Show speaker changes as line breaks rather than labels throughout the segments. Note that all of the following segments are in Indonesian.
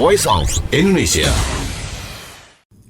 Voice of Indonesia.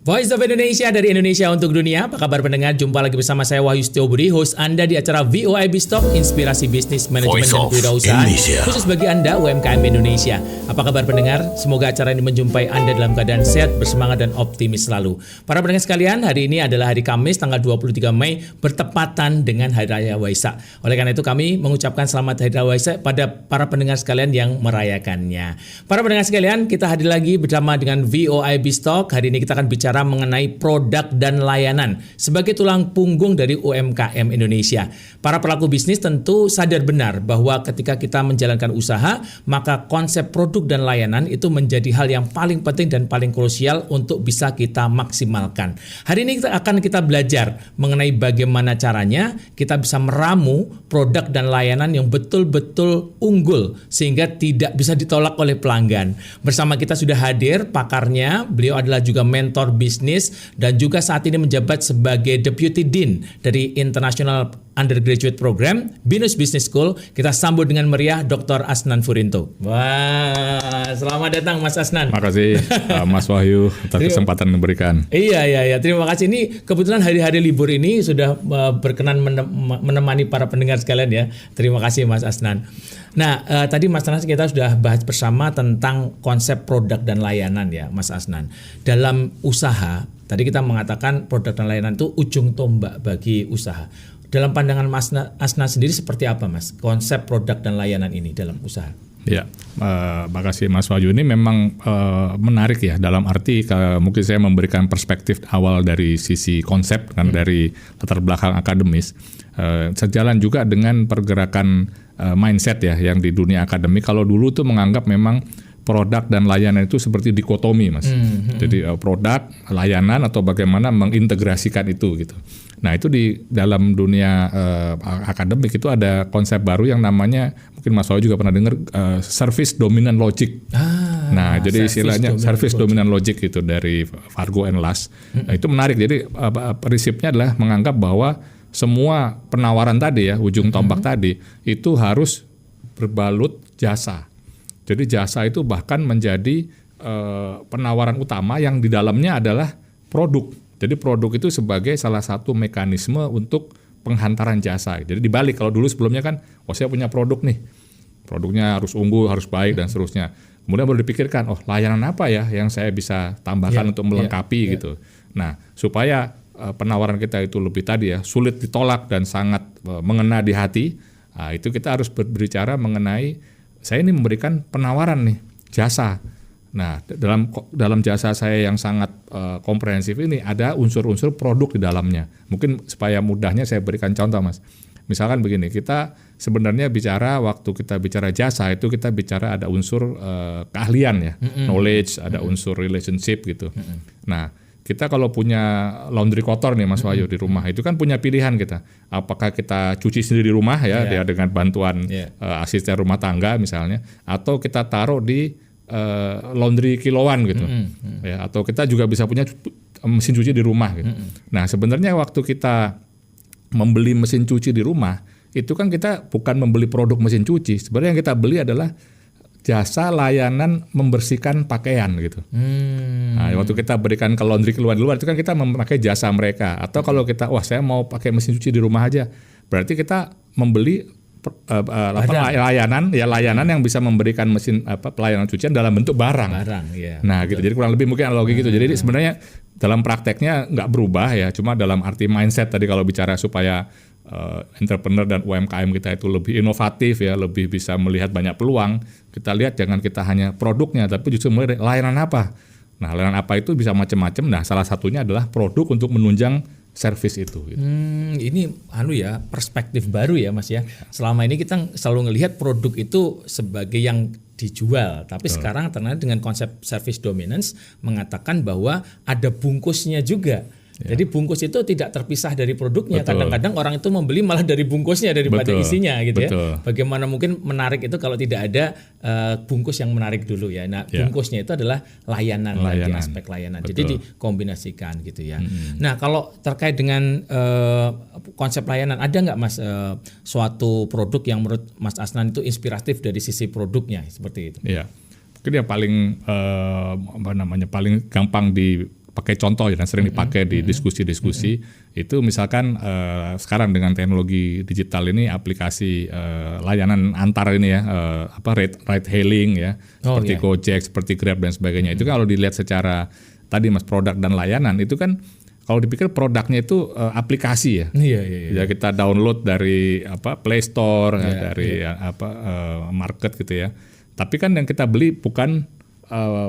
Voice of Indonesia dari Indonesia untuk dunia. Apa kabar pendengar? Jumpa lagi bersama saya Wahyu Setiobudi, host Anda di acara VOIB Stock, Inspirasi Bisnis, Manajemen dan Kewirausahaan khusus bagi Anda UMKM Indonesia. Apa kabar pendengar? Semoga acara ini menjumpai Anda dalam keadaan sehat, bersemangat dan optimis selalu. Para pendengar sekalian, hari ini adalah hari Kamis tanggal 23 Mei bertepatan dengan Hari Raya Waisak. Oleh karena itu kami mengucapkan selamat Hari Raya Waisak pada para pendengar sekalian yang merayakannya. Para pendengar sekalian, kita hadir lagi bersama dengan VOIB Stock. Hari ini kita akan bicara mengenai produk dan layanan sebagai tulang punggung dari UMKM Indonesia. Para pelaku bisnis tentu sadar benar bahwa ketika kita menjalankan usaha, maka konsep produk dan layanan itu menjadi hal yang paling penting dan paling krusial untuk bisa kita maksimalkan. Hari ini kita belajar mengenai bagaimana caranya kita bisa meramu produk dan layanan yang betul-betul unggul sehingga tidak bisa ditolak oleh pelanggan. Bersama kita sudah hadir pakarnya, beliau adalah juga mentor bisnis dan juga saat ini menjabat sebagai Deputy Dean dari International Undergraduate Program Binus Business School. Kita sambut dengan meriah Dr. Asnan Furinto. Wah, selamat datang Mas Asnan.
Terima kasih Mas Wahyu atas kesempatan yang diberikan.
Iya. Terima kasih. Ini kebetulan hari-hari libur ini sudah berkenan menemani para pendengar sekalian ya. Terima kasih Mas Asnan. Nah, tadi Mas Asnan kita sudah bahas bersama tentang konsep produk dan layanan ya Mas Asnan. Dalam usaha, tadi kita mengatakan produk dan layanan itu ujung tombak bagi usaha. Dalam pandangan Mas Asnan sendiri seperti apa Mas konsep produk dan layanan ini dalam usaha?
Ya, makasih Mas Wahyu. Ini memang menarik ya dalam arti mungkin saya memberikan perspektif awal dari sisi konsep kan dari latar belakang akademis. Sejalan juga dengan pergerakan mindset ya yang di dunia akademik. Kalau dulu tuh menganggap memang produk dan layanan itu seperti dikotomi Mas. Jadi produk, layanan atau bagaimana mengintegrasikan itu gitu. Nah itu di dalam dunia akademik itu ada konsep baru yang namanya mungkin Mas Wahyu juga pernah dengar service dominant logic. Nah jadi istilahnya service dominant logic itu dari Fargo and Luss. Nah, itu menarik. Jadi prinsipnya adalah menganggap bahwa semua penawaran tadi ya ujung tombak tadi itu harus berbalut jasa. Jadi jasa itu bahkan menjadi penawaran utama yang di dalamnya adalah produk. Jadi produk itu sebagai salah satu mekanisme untuk penghantaran jasa. Jadi dibalik kalau dulu sebelumnya kan, saya punya produk nih, produknya harus unggul, harus baik dan seterusnya. Kemudian baru dipikirkan, layanan apa ya yang saya bisa tambahkan untuk melengkapi gitu. Nah supaya penawaran kita itu lebih tadi ya sulit ditolak dan sangat mengena di hati. Nah, itu kita harus berbicara mengenai saya ini memberikan penawaran nih jasa. Nah dalam jasa saya yang sangat komprehensif ini ada unsur-unsur produk di dalamnya. Mungkin supaya mudahnya saya berikan contoh Mas. Misalkan begini, kita sebenarnya waktu kita bicara jasa itu kita bicara ada unsur keahlian ya, knowledge, ada unsur relationship gitu. Nah kita kalau punya laundry kotor nih Mas Wahyu di rumah itu kan punya pilihan kita. Apakah kita cuci sendiri di rumah ya dia dengan bantuan asisten rumah tangga misalnya, atau kita taruh di laundry kiloan gitu. Ya, atau kita juga bisa punya mesin cuci di rumah gitu. Nah, sebenarnya waktu kita membeli mesin cuci di rumah, itu kan kita bukan membeli produk mesin cuci. Sebenarnya yang kita beli adalah jasa layanan membersihkan pakaian gitu. Nah, waktu kita berikan ke laundry keluar di luar itu kan kita memakai jasa mereka. Atau kalau kita saya mau pakai mesin cuci di rumah aja, berarti kita membeli layanan yang bisa memberikan mesin pelayanan cucian dalam bentuk barang. Nah gitu. Jadi kurang lebih mungkin analogi gitu. Jadi sebenarnya dalam prakteknya nggak berubah ya, cuma dalam arti mindset tadi kalau bicara supaya entrepreneur dan UMKM kita itu lebih inovatif ya, lebih bisa melihat banyak peluang. Kita lihat jangan kita hanya produknya, tapi justru mulai layanan apa. Nah layanan apa itu bisa macam-macam. Nah salah satunya adalah produk untuk menunjang servis itu. Gitu.
Ini perspektif baru ya Mas ya. Selama ini kita selalu ngelihat produk itu sebagai yang dijual, tapi sekarang ternyata dengan konsep service dominance mengatakan bahwa ada bungkusnya juga. Jadi bungkus itu tidak terpisah dari produknya.
Betul.
Kadang-kadang orang itu membeli malah dari bungkusnya daripada isinya gitu
Betul.
ya. Bagaimana mungkin menarik itu kalau tidak ada bungkus yang menarik dulu ya. Nah, bungkusnya itu adalah layanan. Lagi aspek layanan.
Betul.
Jadi dikombinasikan gitu ya. Nah, kalau terkait dengan konsep layanan, ada nggak Mas suatu produk yang menurut Mas Asnan itu inspiratif dari sisi produknya seperti itu?
Iya. Mungkin yang paling paling gampang dipakai contoh ya, dan sering dipakai di diskusi-diskusi itu misalkan sekarang dengan teknologi digital ini aplikasi layanan antar ini ya, ride hailing ya, seperti Gojek, seperti Grab dan sebagainya. Itu kalau dilihat secara tadi Mas produk dan layanan itu kan kalau dipikir produknya itu aplikasi ya. Ya kita download dari Play Store dari market gitu ya. Tapi kan yang kita beli bukan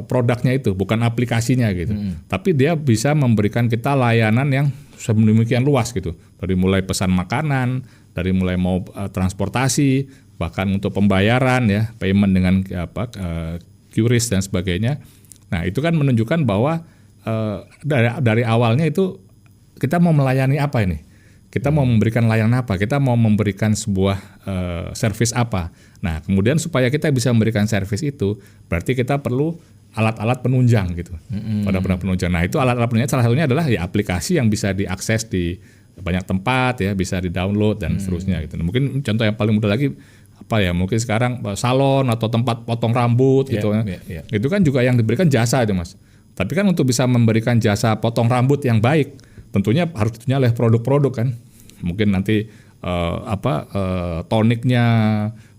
produknya itu, bukan aplikasinya gitu. Tapi dia bisa memberikan kita layanan yang sedemikian luas gitu. Dari mulai pesan makanan, dari mulai mau transportasi, bahkan untuk pembayaran ya, payment dengan QRIS dan sebagainya. Nah, itu kan menunjukkan bahwa dari awalnya itu kita mau melayani apa ini? Kita mau memberikan layanan apa? Kita mau memberikan sebuah service apa? Nah, kemudian supaya kita bisa memberikan service itu, berarti kita perlu alat-alat penunjang gitu. Pada penunjang. Nah, itu alat-alat penunjang salah satunya adalah ya aplikasi yang bisa diakses di banyak tempat ya, bisa di-download dan seterusnya gitu. Nah, mungkin contoh yang paling mudah lagi mungkin sekarang salon atau tempat potong rambut gitu ya. Itu kan juga yang diberikan jasa itu, Mas. Tapi kan untuk bisa memberikan jasa potong rambut yang baik, tentunya harus oleh produk-produk kan. Mungkin nanti toniknya,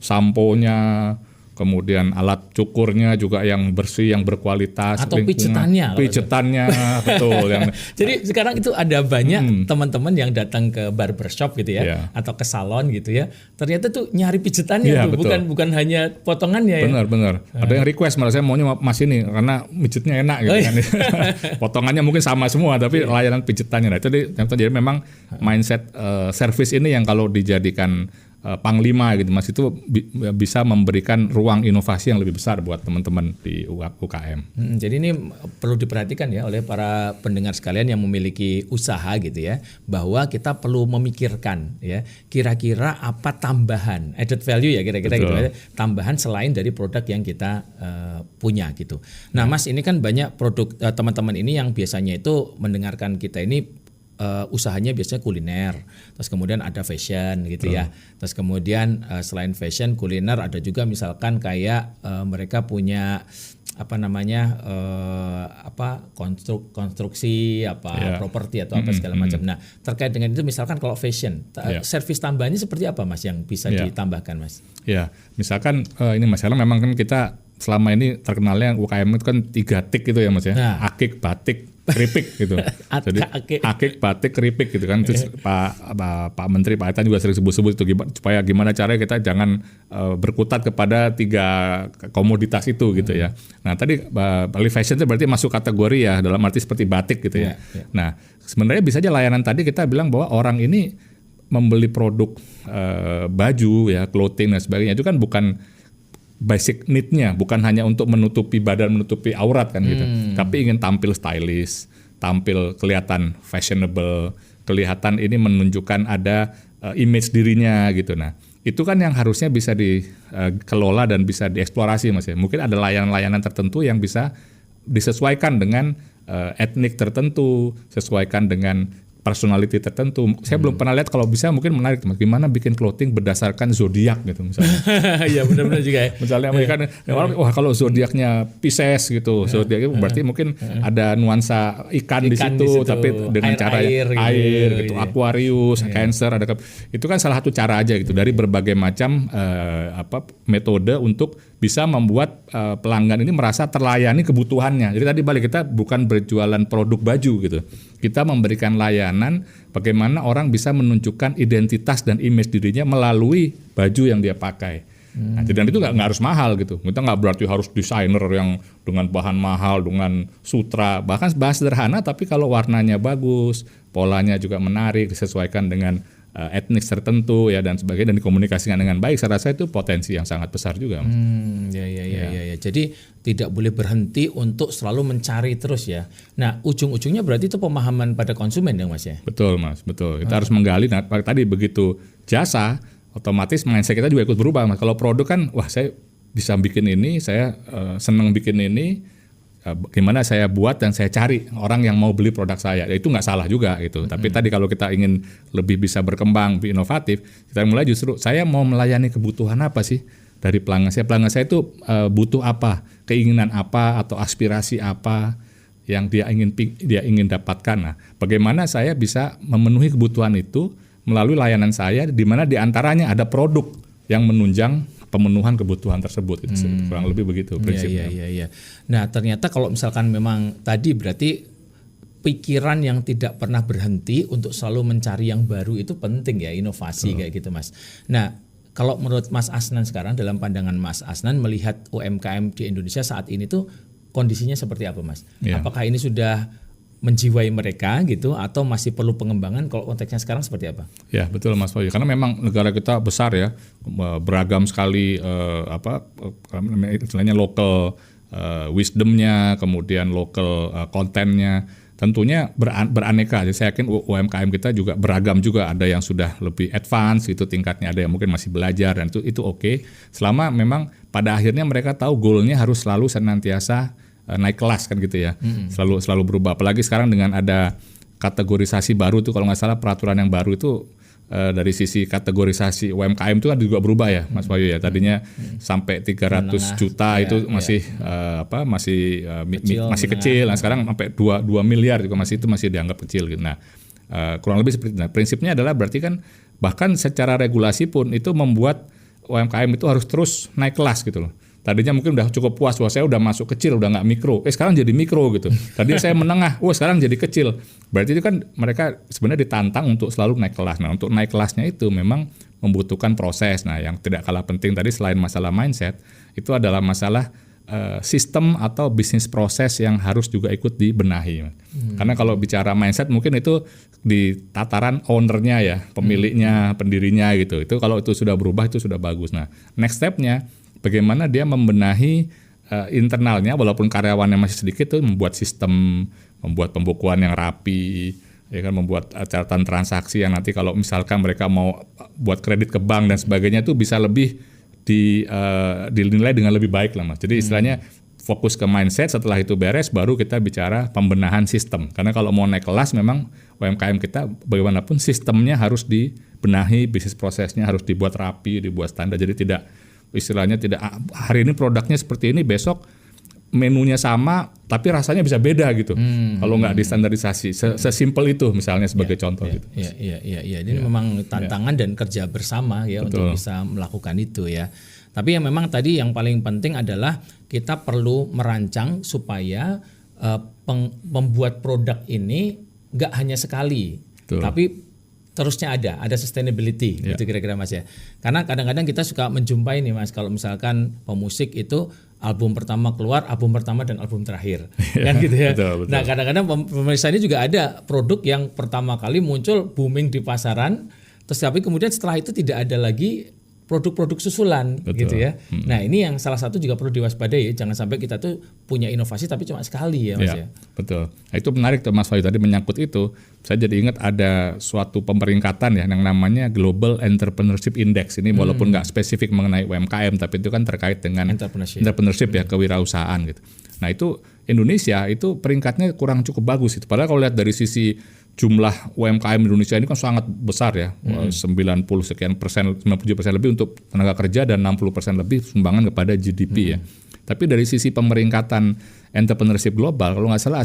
sampo-nya, kemudian alat cukurnya juga yang bersih, yang berkualitas,
atau pijetannya,
betul.
Jadi sekarang itu ada banyak teman-teman yang datang ke barbershop gitu ya, atau ke salon gitu ya. Ternyata tuh nyari pijetannya tuh, bukan hanya potongannya ya.
Benar. Ada yang request malah, saya maunya Mas ini karena mijetnya enak gitu kan. Potongannya mungkin sama semua, tapi layanan pijetannya. Nah, itu jadi memang mindset service ini yang kalau dijadikan panglima gitu Mas, itu bisa memberikan ruang inovasi yang lebih besar buat teman-teman di UKM.
Jadi ini perlu diperhatikan ya oleh para pendengar sekalian yang memiliki usaha gitu ya, bahwa kita perlu memikirkan ya, kira-kira apa tambahan added value ya kira-kira gitu ya, tambahan selain dari produk yang kita punya gitu. Nah, Mas, ini kan banyak produk teman-teman ini yang biasanya itu mendengarkan kita ini usahanya biasanya kuliner, terus kemudian ada fashion gitu ya, terus kemudian selain fashion, kuliner ada juga misalkan kayak mereka punya konstruksi properti atau apa segala macam. Nah, terkait dengan itu misalkan kalau fashion, servis tambahannya seperti apa Mas yang bisa ditambahkan Mas?
Ya, misalkan ini Mas, karena memang kan kita selama ini terkenalnya UKM itu kan 3 tik gitu ya Mas ya, akik, batik, keripik gitu. Jadi akik, batik, keripik gitu kan. Terus Pak Menteri, Pak Etan juga sering sebut-sebut itu supaya gimana caranya kita jangan berkutat kepada 3 komoditas itu gitu ya. Nah, tadi Bali Fashion itu berarti masuk kategori ya, dalam arti seperti batik gitu ya. Nah, sebenarnya bisa aja layanan tadi kita bilang bahwa orang ini membeli produk baju ya, clothing dan sebagainya, itu kan bukan basic need-nya, bukan hanya untuk menutupi badan, menutupi aurat kan gitu. Tapi ingin tampil stylish, tampil kelihatan fashionable, kelihatan ini menunjukkan ada image dirinya gitu. Nah, itu kan yang harusnya bisa dikelola dan bisa dieksplorasi Mas ya. Mungkin ada layanan-layanan tertentu yang bisa disesuaikan dengan etnik tertentu, sesuaikan dengan personality tertentu. Saya belum pernah lihat, kalau bisa mungkin menarik Mas, gimana bikin clothing berdasarkan zodiak gitu misalnya.
Iya, benar-benar juga ya.
Misalnya mereka wah kalau zodiaknya Pisces gitu, zodiak itu berarti mungkin ada nuansa ikan di situ, tapi dengan cara air gitu, Aquarius, Cancer, ada itu kan salah satu cara aja gitu dari berbagai macam metode untuk bisa membuat pelanggan ini merasa terlayani kebutuhannya. Jadi tadi balik, kita bukan berjualan produk baju gitu. Kita memberikan layanan bagaimana orang bisa menunjukkan identitas dan image dirinya melalui baju yang dia pakai. Nah, dan itu nggak harus mahal gitu. Kita nggak berarti harus desainer yang dengan bahan mahal, dengan sutra. Bahkan bahas sederhana, tapi kalau warnanya bagus, polanya juga menarik, disesuaikan dengan etnis tertentu ya dan sebagainya, dan dikomunikasikan dengan baik, saya rasa itu potensi yang sangat besar juga Mas.
Ya. Jadi tidak boleh berhenti untuk selalu mencari terus ya. Nah, ujung-ujungnya berarti itu pemahaman pada konsumen dong Mas ya.
Betul Mas, betul. Kita harus menggali. Nah, tadi begitu jasa, otomatis mindset kita juga ikut berubah Mas. Kalau produk kan, wah saya bisa bikin ini, saya senang bikin ini, gimana saya buat dan saya cari orang yang mau beli produk saya. Ya, itu nggak salah juga gitu. Tapi tadi kalau kita ingin lebih bisa berkembang, lebih inovatif, kita mulai justru saya mau melayani kebutuhan apa sih dari pelanggan saya itu butuh apa, keinginan apa atau aspirasi apa yang dia ingin dapatkan. Nah, bagaimana saya bisa memenuhi kebutuhan itu melalui layanan saya, di mana diantaranya ada produk yang menunjang pemenuhan kebutuhan tersebut. Itu kurang lebih begitu prinsipnya.
Iya. Nah, ternyata kalau misalkan memang tadi berarti pikiran yang tidak pernah berhenti untuk selalu mencari yang baru itu penting ya, inovasi kayak gitu Mas. Nah, kalau menurut Mas Asnan sekarang, dalam pandangan Mas Asnan melihat UMKM di Indonesia saat ini tuh kondisinya seperti apa Mas?
Ya.
Apakah ini sudah menjiwai mereka gitu atau masih perlu pengembangan? Kalau konteksnya sekarang seperti apa?
Ya betul Mas Wahyu, karena memang negara kita besar ya, beragam sekali istilahnya local wisdomnya, kemudian local kontennya. Tentunya beraneka. Jadi saya yakin UMKM kita juga beragam juga. Ada yang sudah lebih advance itu tingkatnya, ada yang mungkin masih belajar, dan itu oke. Selama memang pada akhirnya mereka tahu goalnya harus selalu senantiasa naik kelas kan gitu ya. Selalu berubah. Apalagi sekarang dengan ada kategorisasi baru tuh, kalau nggak salah peraturan yang baru itu dari sisi kategorisasi UMKM itu kan juga berubah ya Mas Wahyu ya. Tadinya sampai 300 juta itu masih masih kecil. Nah, sekarang sampai 2 miliar juga masih dianggap kecil gitu. Nah, kurang lebih seperti itu. Nah, prinsipnya adalah berarti kan bahkan secara regulasi pun itu membuat UMKM itu harus terus naik kelas gitu loh. Tadinya mungkin udah cukup puas, wah saya udah masuk kecil, udah nggak mikro. Sekarang jadi mikro gitu. Tadi saya menengah, sekarang jadi kecil. Berarti itu kan mereka sebenarnya ditantang untuk selalu naik kelas. Nah, untuk naik kelasnya itu memang membutuhkan proses. Nah, yang tidak kalah penting tadi selain masalah mindset, itu adalah masalah sistem atau bisnis proses yang harus juga ikut dibenahi. Karena kalau bicara mindset mungkin itu di tataran ownernya ya, pemiliknya, pendirinya gitu. Itu kalau itu sudah berubah itu sudah bagus. Nah, next stepnya bagaimana dia membenahi internalnya, walaupun karyawannya masih sedikit, tuh membuat sistem, membuat pembukuan yang rapi, ya kan, membuat catatan transaksi yang nanti kalau misalkan mereka mau buat kredit ke bank dan sebagainya itu bisa lebih dinilai dengan lebih baik lah Mas. Jadi istilahnya fokus ke mindset, setelah itu beres baru kita bicara pembenahan sistem. Karena kalau mau naik kelas memang UMKM kita bagaimanapun sistemnya harus dibenahi, bisnis prosesnya harus dibuat rapi, dibuat standar. Jadi tidak istilahnya tidak hari ini produknya seperti ini, besok menunya sama tapi rasanya bisa beda gitu. Kalau nggak distandarisasi, sesimpel itu misalnya sebagai contoh gitu.
Iya. Ini memang tantangan dan kerja bersama ya. Betul. Untuk bisa melakukan itu ya. Tapi yang memang tadi yang paling penting adalah kita perlu merancang supaya membuat produk ini nggak hanya sekali, tapi terusnya ada sustainability gitu kira-kira Mas ya. Karena kadang-kadang kita suka menjumpai nih Mas, kalau misalkan pemusik itu album pertama keluar, album pertama dan album terakhir kan gitu ya. Betul. Nah, kadang-kadang pemirsa ini juga ada produk yang pertama kali muncul booming di pasaran, terus tapi kemudian setelah itu tidak ada lagi produk-produk susulan. Betul. Gitu ya. Nah, ini yang salah satu juga perlu diwaspadai, jangan sampai kita tuh punya inovasi tapi cuma sekali ya Mas ya.
Betul. Nah, itu menarik tuh Mas Wahyu tadi menyangkut itu. Saya jadi ingat ada suatu pemeringkatan ya yang namanya Global Entrepreneurship Index. Ini walaupun nggak spesifik mengenai UMKM, tapi itu kan terkait dengan entrepreneurship ya, kewirausahaan gitu. Nah, itu Indonesia itu peringkatnya kurang cukup bagus itu. Padahal kalau lihat dari sisi jumlah UMKM Indonesia ini kan sangat besar ya, 90 sekian persen, 97% lebih untuk tenaga kerja dan 60% lebih sumbangan kepada GDP ya. Tapi dari sisi pemeringkatan entrepreneurship global, kalau nggak salah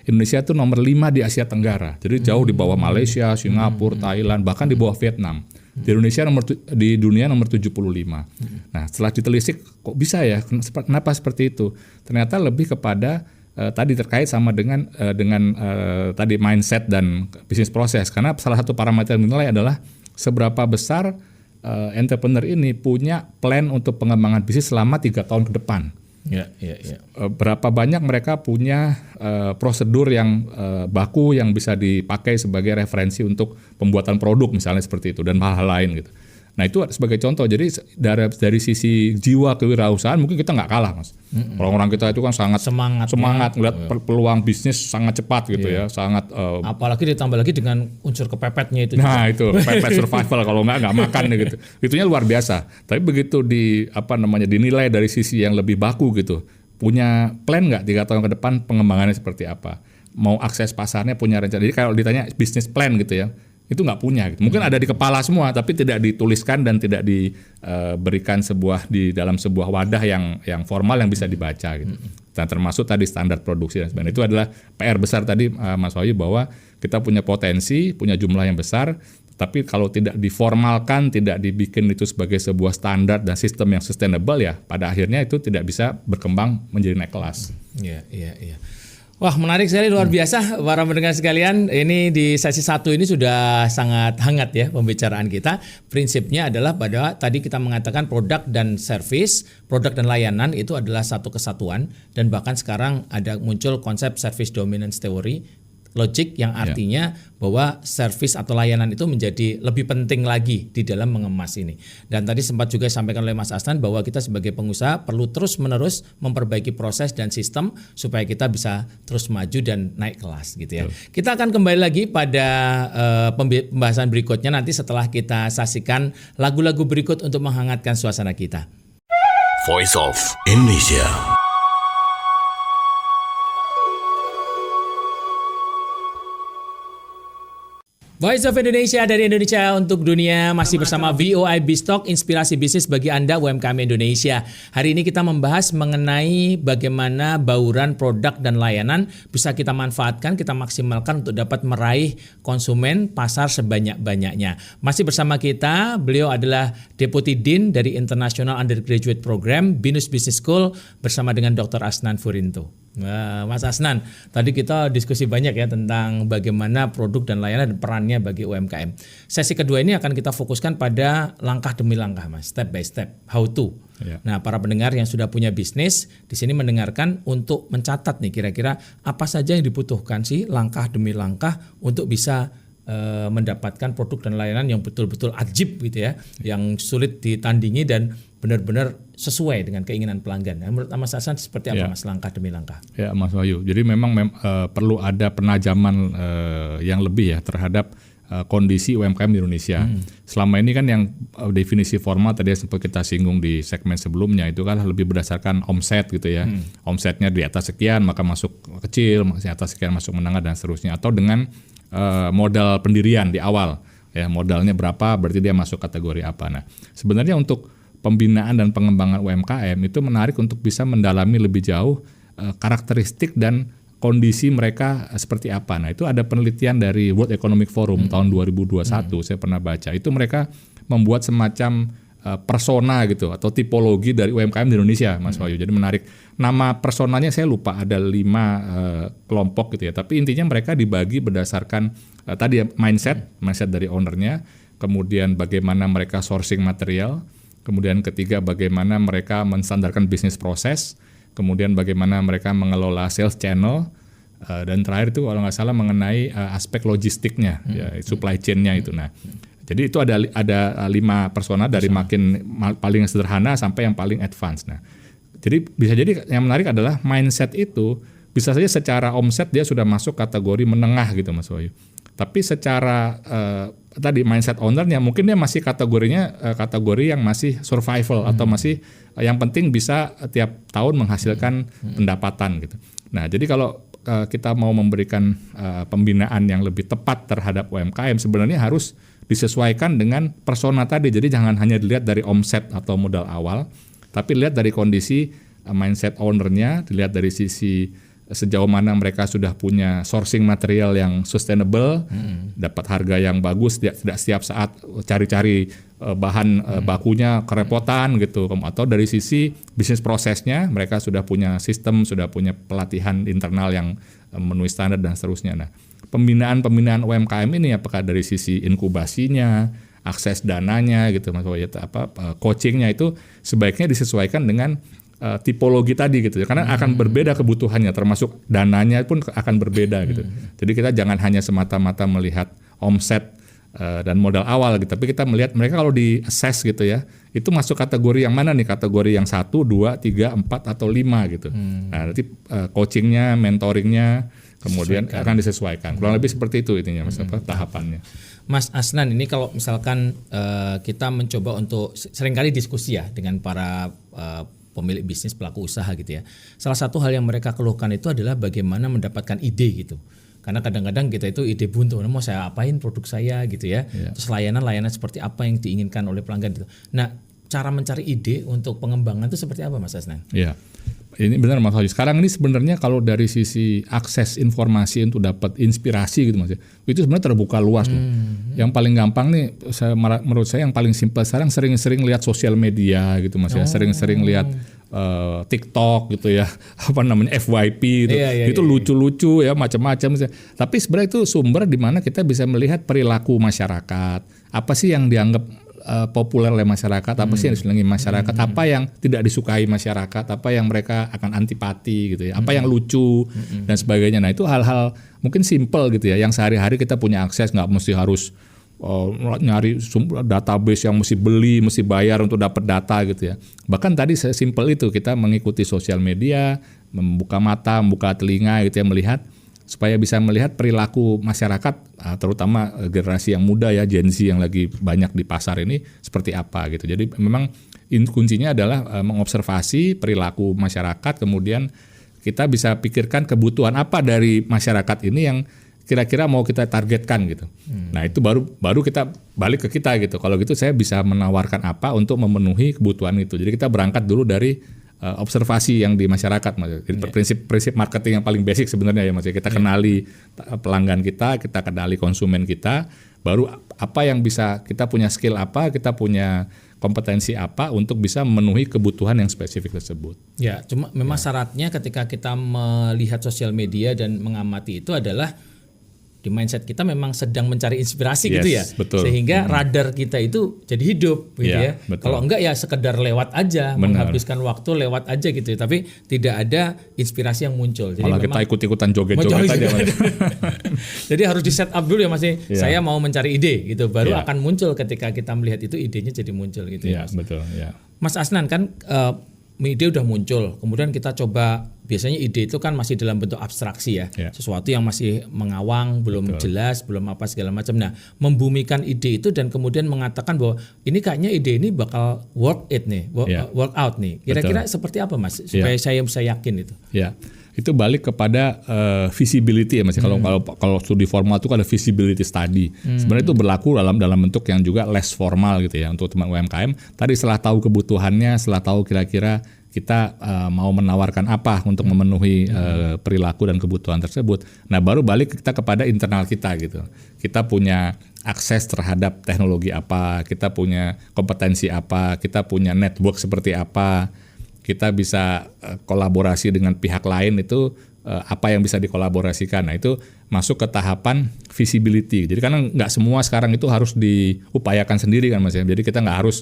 Indonesia itu nomor 5 di Asia Tenggara. Jadi jauh di bawah Malaysia, Singapura, Thailand, bahkan di bawah Vietnam. Di Indonesia di dunia nomor 75. Nah, setelah ditelisik kok bisa ya? Kenapa seperti itu? Ternyata lebih kepada tadi terkait sama dengan tadi mindset dan bisnis proses. Karena salah satu parameter yang dinilai adalah seberapa besar entrepreneur ini punya plan untuk pengembangan bisnis selama 3 tahun ke depan. Berapa banyak mereka punya prosedur yang baku yang bisa dipakai sebagai referensi untuk pembuatan produk misalnya seperti itu dan hal-hal lain gitu. Nah, itu sebagai contoh. Jadi dari sisi jiwa kewirausahaan mungkin kita nggak kalah Mas. Orang-orang kita itu kan sangat semangat melihat peluang bisnis sangat cepat gitu ya, sangat
apalagi ditambah lagi dengan unsur kepepetnya itu.
Nah, itu kepepet survival kalau nggak makan gitu. Itunya luar biasa. Tapi begitu dinilai dari sisi yang lebih baku gitu. Punya plan nggak 3 tahun ke depan pengembangannya seperti apa? Mau akses pasarnya, punya rencana. Jadi kalau ditanya bisnis plan gitu ya, itu nggak punya. Gitu. Mungkin ada di kepala semua, tapi tidak dituliskan dan tidak diberikan di dalam sebuah wadah yang formal yang bisa dibaca. Gitu. Dan termasuk tadi standar produksi dan sebagainya. Itu adalah PR besar tadi Mas Wahyu, bahwa kita punya potensi, punya jumlah yang besar, tapi kalau tidak diformalkan, tidak dibikin itu sebagai sebuah standar dan sistem yang sustainable, ya pada akhirnya itu tidak bisa berkembang menjadi naik kelas.
Iya. Wah, menarik sekali, luar biasa para pendengar sekalian. Ini di sesi 1 ini sudah sangat hangat ya pembicaraan kita. Prinsipnya adalah pada tadi kita mengatakan produk dan service, produk dan layanan itu adalah satu kesatuan, dan bahkan sekarang ada muncul konsep service dominance theory, logik yang artinya bahwa service atau layanan itu menjadi lebih penting lagi di dalam mengemas ini. Dan tadi sempat juga disampaikan oleh Mas Asnan bahwa kita sebagai pengusaha perlu terus-menerus memperbaiki proses dan sistem supaya kita bisa terus maju dan naik kelas gitu ya. Kita akan kembali lagi pada pembahasan berikutnya nanti setelah kita saksikan lagu-lagu berikut untuk menghangatkan suasana kita.
Voice of Indonesia.
Voice of Indonesia dari Indonesia untuk dunia, masih bersama VOI Biztalk, inspirasi bisnis bagi Anda UMKM Indonesia. Hari ini kita membahas mengenai bagaimana bauran produk dan layanan bisa kita manfaatkan, kita maksimalkan untuk dapat meraih konsumen pasar sebanyak-banyaknya. Masih bersama kita, beliau adalah Deputy Dean dari International Undergraduate Program Binus Business School bersama dengan Dr. Asnan Furinto. Nah, Mas Asnan, tadi kita diskusi banyak ya tentang bagaimana produk dan layanan dan perannya bagi UMKM. Sesi kedua ini akan kita fokuskan pada langkah demi langkah, Mas, step by step, how to. Ya. Nah, para pendengar yang sudah punya bisnis di sini mendengarkan untuk mencatat nih kira-kira apa saja yang dibutuhkan sih langkah demi langkah untuk bisa mendapatkan produk dan layanan yang betul-betul ajib gitu ya, yang sulit ditandingi dan benar-benar sesuai dengan keinginan pelanggan. Nah, menurut Mas Hasan seperti apa Mas langkah demi langkah?
Ya Mas Wahyu, jadi memang perlu ada penajaman yang lebih ya terhadap kondisi UMKM di Indonesia. Selama ini kan yang definisi formal tadi sempat kita singgung di segmen sebelumnya itu kan lebih berdasarkan omset gitu ya. Omsetnya di atas sekian maka masuk kecil, di atas sekian masuk menengah dan seterusnya. Atau dengan modal pendirian di awal, ya modalnya berapa berarti dia masuk kategori apa. Nah, sebenarnya untuk pembinaan dan pengembangan UMKM itu menarik untuk bisa mendalami lebih jauh karakteristik dan kondisi mereka seperti apa. Nah, itu ada penelitian dari World Economic Forum tahun 2021 saya pernah baca. Itu mereka membuat semacam persona gitu atau tipologi dari UMKM di Indonesia, Mas Wahyu. Jadi menarik. Nama personanya saya lupa, ada 5 kelompok gitu ya. Tapi intinya mereka dibagi berdasarkan tadi ya, mindset dari ownernya, kemudian bagaimana mereka sourcing material, kemudian ketiga bagaimana mereka menstandarkan bisnis proses, kemudian bagaimana mereka mengelola sales channel, dan terakhir itu kalau nggak salah mengenai aspek logistiknya, ya, supply chain-nya itu. Nah, jadi itu ada 5 persona dari paling sederhana sampai yang paling advance. Nah, jadi bisa jadi yang menarik adalah mindset itu bisa saja secara omset dia sudah masuk kategori menengah gitu Mas Wahyu. Tapi secara tadi mindset ownernya mungkin dia masih kategori yang masih survival atau masih yang penting bisa tiap tahun menghasilkan pendapatan gitu. Nah, jadi kalau kita mau memberikan pembinaan yang lebih tepat terhadap UMKM sebenarnya harus disesuaikan dengan persona tadi. Jadi jangan hanya dilihat dari omset atau modal awal, tapi lihat dari kondisi mindset ownernya, dilihat dari sisi sejauh mana mereka sudah punya sourcing material yang sustainable, dapat harga yang bagus, tidak setiap saat cari-cari bahan bakunya kerepotan gitu, atau dari sisi bisnis prosesnya mereka sudah punya sistem, sudah punya pelatihan internal yang memenuhi standar dan seterusnya. Nah, pembinaan UMKM ini apakah dari sisi inkubasinya, akses dananya gitu, coachingnya itu sebaiknya disesuaikan dengan tipologi tadi gitu, karena akan berbeda kebutuhannya, termasuk dananya pun akan berbeda gitu. Jadi kita jangan hanya semata-mata melihat omset dan modal awal gitu, tapi kita melihat mereka kalau di assess gitu ya, itu masuk kategori yang mana nih, kategori yang 1, 2, 3, 4 atau 5 gitu. Nah, nanti coachingnya, mentoringnya kemudian akan disesuaikan. Kurang lebih seperti itu intinya Mas, tahapannya.
Mas Asnan, ini kalau misalkan kita mencoba untuk seringkali diskusi ya dengan para pemilik bisnis, pelaku usaha gitu ya. Salah satu hal yang mereka keluhkan itu adalah bagaimana mendapatkan ide gitu. Karena kadang-kadang kita itu ide buntu, mau saya apain produk saya gitu ya. Terus layanan seperti apa yang diinginkan oleh pelanggan gitu. Nah, cara mencari ide untuk pengembangan itu seperti apa Mas Asnan?
Iya. Ini benar Mas Wahyu. Sekarang ini sebenarnya kalau dari sisi akses informasi untuk dapat inspirasi gitu Mas, itu sebenarnya terbuka luas tuh. Yang paling gampang nih, menurut saya yang paling simpel sekarang sering-sering lihat sosial media gitu Mas ya, sering-sering lihat TikTok gitu ya, apa namanya FYP gitu, itu lucu-lucu ya macam-macam. Tapi sebenarnya itu sumber di mana kita bisa melihat perilaku masyarakat, apa sih yang dianggap populer oleh masyarakat, apa sih yang disenangi masyarakat, apa yang tidak disukai masyarakat, apa yang mereka akan antipati gitu ya, apa yang lucu dan sebagainya. Nah itu hal-hal mungkin simple gitu ya, yang sehari-hari kita punya akses, nggak mesti harus nyari database yang mesti beli, mesti bayar untuk dapat data gitu ya. Bahkan tadi sesimpel itu kita mengikuti sosial media, membuka mata, membuka telinga gitu ya, melihat supaya bisa melihat perilaku masyarakat, terutama generasi yang muda ya, Gen Z yang lagi banyak di pasar ini seperti apa gitu. Jadi memang kuncinya adalah mengobservasi perilaku masyarakat, kemudian kita bisa pikirkan kebutuhan apa dari masyarakat ini yang kira-kira mau kita targetkan gitu. Nah itu baru kita balik ke kita gitu. Kalau gitu saya bisa menawarkan apa untuk memenuhi kebutuhan itu. Jadi kita berangkat dulu dari observasi yang di masyarakat, Mas. Jadi prinsip marketing yang paling basic sebenarnya ya Mas. Kita kenali pelanggan kita kenali konsumen kita, baru apa yang bisa kita punya skill apa, kita punya kompetensi apa untuk bisa memenuhi kebutuhan yang spesifik tersebut.
Ya, cuma memang syaratnya ketika kita melihat sosial media dan mengamati itu adalah di mindset kita memang sedang mencari inspirasi gitu ya,
betul.
Sehingga radar kita itu jadi hidup gitu ya. Kalau enggak ya sekedar lewat aja, menghabiskan waktu lewat aja gitu ya, tapi tidak ada inspirasi yang muncul. Jadi
malah kita ikut-ikutan joget-joget aja.
Jadi harus di set up dulu ya Mas. Saya mau mencari ide gitu, baru akan muncul ketika kita melihat itu, idenya jadi muncul gitu ya Mas.
Betul, ya.
Mas Asnan kan ide udah muncul, kemudian kita coba, biasanya ide itu kan masih dalam bentuk abstraksi ya, sesuatu yang masih mengawang, belum jelas, belum apa segala macam. Nah, membumikan ide itu dan kemudian mengatakan bahwa ini kayaknya ide ini bakal work out nih. Kira-kira seperti apa Mas, supaya saya bisa yakin itu?
Ya, itu balik kepada visibility ya Mas. Kalau studi formal itu kan ada visibility study. Sebenarnya itu berlaku dalam bentuk yang juga less formal gitu ya untuk teman UMKM. Tadi setelah tahu kebutuhannya, setelah tahu kira-kira kita mau menawarkan apa untuk memenuhi perilaku dan kebutuhan tersebut. Nah, baru balik kita kepada internal kita gitu. Kita punya akses terhadap teknologi apa, kita punya kompetensi apa, kita punya network seperti apa, kita bisa kolaborasi dengan pihak lain itu apa yang bisa dikolaborasikan. Nah, itu masuk ke tahapan visibility. Jadi karena nggak semua sekarang itu harus diupayakan sendiri kan Mas ya. Jadi kita nggak harus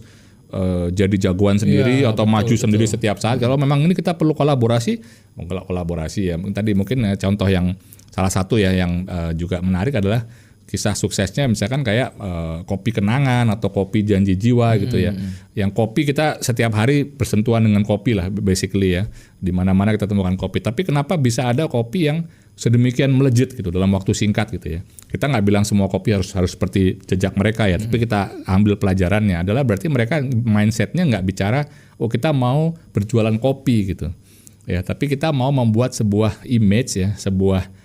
jadi jagoan sendiri atau maju sendiri setiap saat. Kalau memang ini kita perlu kolaborasi ya. Tadi mungkin contoh yang salah satu ya yang juga menarik adalah kisah suksesnya misalkan kayak kopi kenangan atau kopi janji jiwa gitu ya. Yang kopi kita setiap hari bersentuhan dengan kopi lah basically ya. Di mana-mana kita temukan kopi. Tapi kenapa bisa ada kopi yang sedemikian melejit gitu dalam waktu singkat gitu ya. Kita nggak bilang semua kopi harus seperti jejak mereka ya, tapi kita ambil pelajarannya adalah berarti mereka mindsetnya nggak bicara kita mau berjualan kopi gitu ya, tapi kita mau membuat sebuah image ya, sebuah